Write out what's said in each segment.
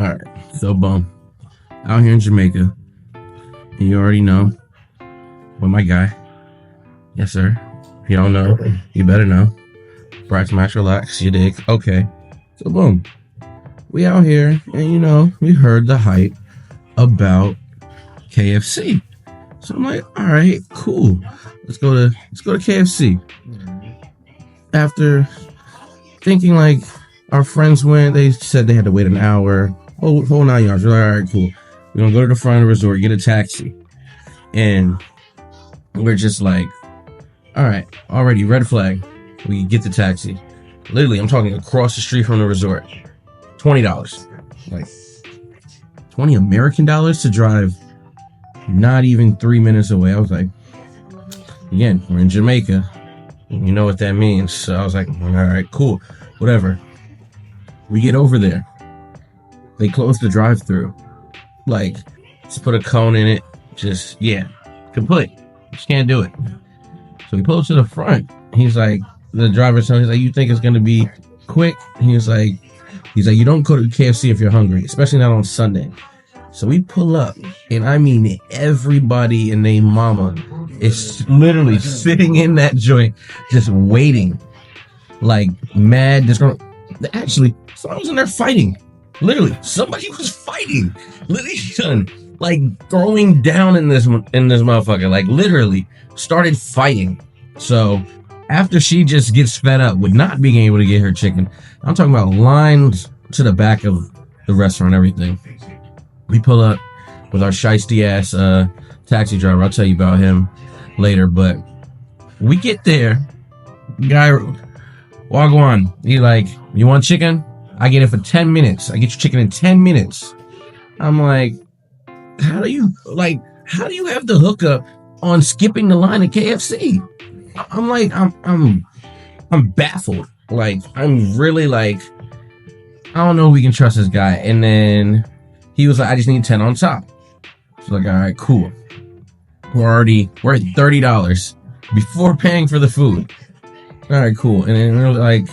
All right, so boom, out here in Jamaica, and you already know, with my guy, yes sir. If you don't know, you better know. Brax, Max, relax, you dig? Okay, so boom, we out here, and we heard the hype about KFC. So I'm like, all right, cool. Let's go to KFC. After thinking like our friends went, they said they had to wait an hour. Whole 9 yards. We're like, all right, cool. We're gonna go to the front of the resort, get a taxi. And we're just like, all right, already red flag. We get the taxi. Literally, I'm talking across the street from the resort. $20. Like 20 American dollars to drive not even 3 minutes away. I was like, again, we're in Jamaica. You know what that means. So I was like, all right, cool. Whatever. We get over there. They close the drive-thru. Like, just put a cone in it. Just, complete. Just can't do it. So we pull up to the front. He's like, the driver's telling, he's like, you think it's going to be quick? He's like, you don't go to KFC if you're hungry, especially not on Sunday. So we pull up, and I mean, everybody and their mama is literally sitting in that joint, just waiting, like mad. Actually, someone was in there fighting. Literally, somebody was fighting. Literally, like throwing down in this motherfucker. Like literally, started fighting. So after she just gets fed up with not being able to get her chicken, I'm talking about lines to the back of the restaurant, everything. We pull up with our shiesty ass taxi driver. I'll tell you about him later. But we get there. Guy, Wagwan. He like, you want chicken? I get it for 10 minutes. I get your chicken in 10 minutes. I'm like, how do you have the hookup on skipping the line at KFC? I'm like, I'm baffled. Like, I'm really like, I don't know if we can trust this guy. And then he was like, I just need 10 on top. So like, all right, cool. We're at $30 before paying for the food. All right, cool. And then we're like,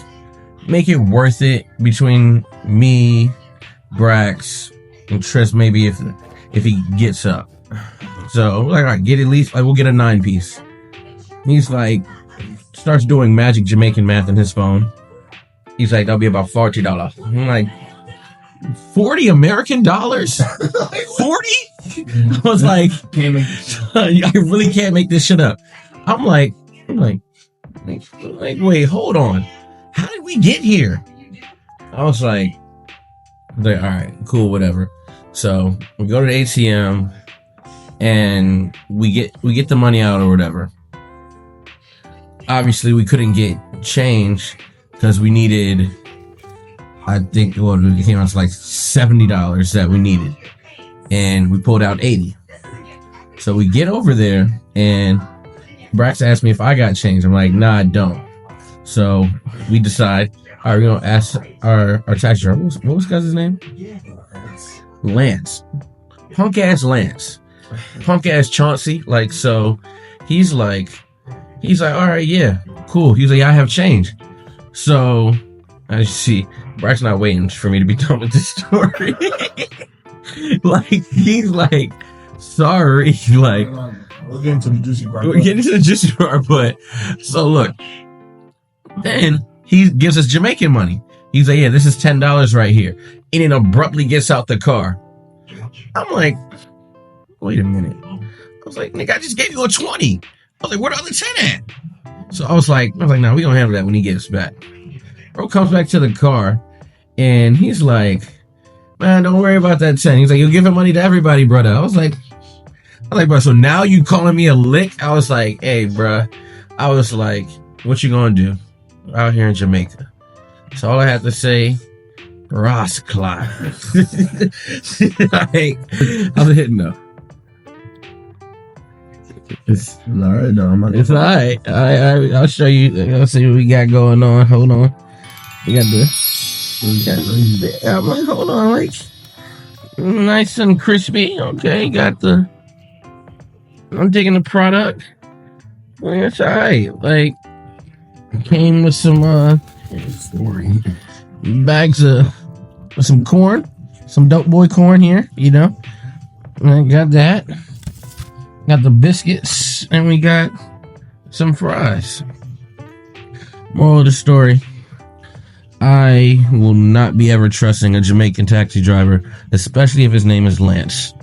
make it worth it between me, Brax, and Tris, maybe if he gets up. So we're like, all right, get at least, like, we'll get a 9-piece. He's like, starts doing magic Jamaican math in his phone. He's like, that'll be about $40. I'm like, 40 American dollars? 40? I was like, I really can't make this shit up. I'm like, wait, hold on. How did we get here? I was like, all right, cool, whatever. So we go to the ATM and we get the money out or whatever. Obviously, we couldn't get change because we needed, I think, it came out to like $70 that we needed. And we pulled out 80. So we get over there and Brax asked me if I got change. I'm like, nah, I don't. So we decide, all right, we're going to ask our taxi driver. What was the guy's name? Lance. Punk ass Lance. Punk ass Chauncey. Like, so he's like, all right, yeah, cool. He's like, yeah, I have change. So, as you see, Brax's not waiting for me to be done with this story. Like, he's like, sorry. Like, we're getting to the juicy part. We're getting to the juicy part, but, so look. Then, he gives us Jamaican money. He's like, yeah, this is $10 right here. And then abruptly gets out the car. I'm like, wait a minute. I was like, nigga, I just gave you a 20. I was like, where the other 10 at? So I was like, no, we're going to handle that when he gets back. Bro comes back to the car, and he's like, man, don't worry about that 10. He's like, you're giving money to everybody, brother. I was like, bro, so now you calling me a lick? I was like, hey, bro. I was like, what you going to do out here in Jamaica? So all I had to say, Ross Clyde. Like, I was hitting though. It's all right, though. It's all right. I'll show you. I'll see what we got going on. Hold on. We got the. I'm like, hold on, like nice and crispy. Okay, got the. I'm digging the product. Like, it's all right. Like, came with some bags of some corn. some dope boy corn here, you know. And got that. Got the biscuits, and we got some fries. Moral of the story: I will not be ever trusting a Jamaican taxi driver, especially if his name is Lance.